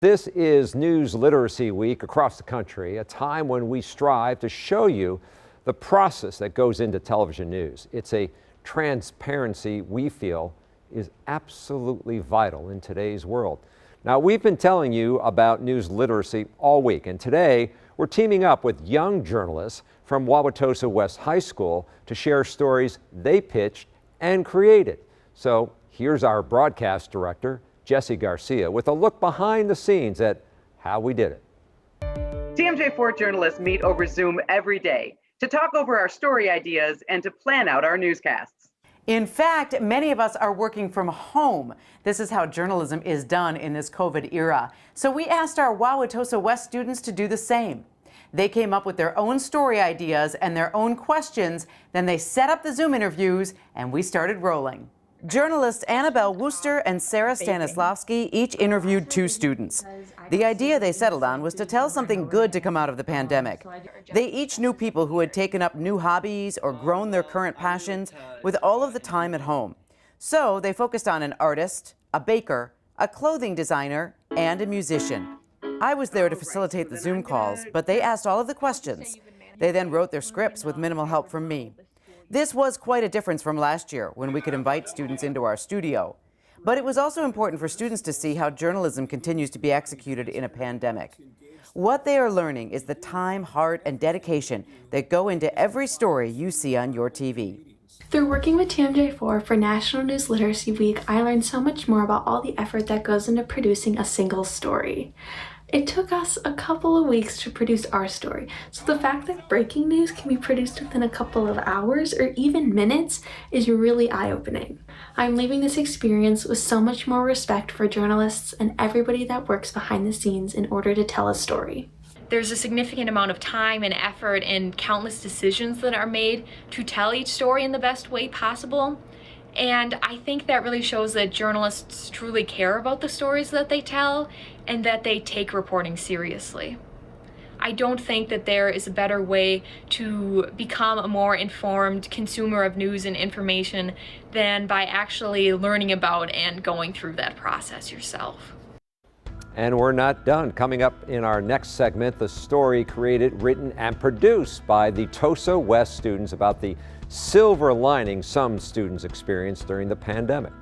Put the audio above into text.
This is News Literacy Week across the country, a time when we strive to show you the process that goes into television news. It's a transparency we feel is absolutely vital in today's world. Now, we've been telling you about news literacy all week, and today we're teaming up with young journalists from Wauwatosa West High School to share stories they pitched and created. So here's our broadcast director, Jesse Garcia, with a look behind the scenes at how we did it. TMJ4 journalists meet over Zoom every day to talk over our story ideas and to plan out our newscasts. In fact, many of us are working from home. This is how journalism is done in this COVID era. So we asked our Wauwatosa West students to do the same. They came up with their own story ideas and their own questions. Then they set up the Zoom interviews and we started rolling. Journalists Annabelle Wooster and Sarah Stanislavski each interviewed two students. The idea they settled on was to tell something good to come out of the pandemic. They each knew people who had taken up new hobbies or grown their current passions with all of the time at home. So they focused on an artist, a baker, a clothing designer, and a musician. I was there to facilitate the Zoom calls, but they asked all of the questions. They then wrote their scripts with minimal help from me. This was quite a difference from last year when we could invite students into our studio. But it was also important for students to see how journalism continues to be executed in a pandemic. What they are learning is the time, heart, and dedication that go into every story you see on your TV. Through working with TMJ4 for National News Literacy Week, I learned so much more about all the effort that goes into producing a single story. It took us a couple of weeks to produce our story, so the fact that breaking news can be produced within a couple of hours or even minutes is really eye-opening. I'm leaving this experience with so much more respect for journalists and everybody that works behind the scenes in order to tell a story. There's a significant amount of time and effort and countless decisions that are made to tell each story in the best way possible. And I think that really shows that journalists truly care about the stories that they tell and that they take reporting seriously. I don't think that there is a better way to become a more informed consumer of news and information than by actually learning about and going through that process yourself. And we're not done. Coming up in our next segment, the story created, written, and produced by the Tosa West students about the silver lining some students experienced during the pandemic.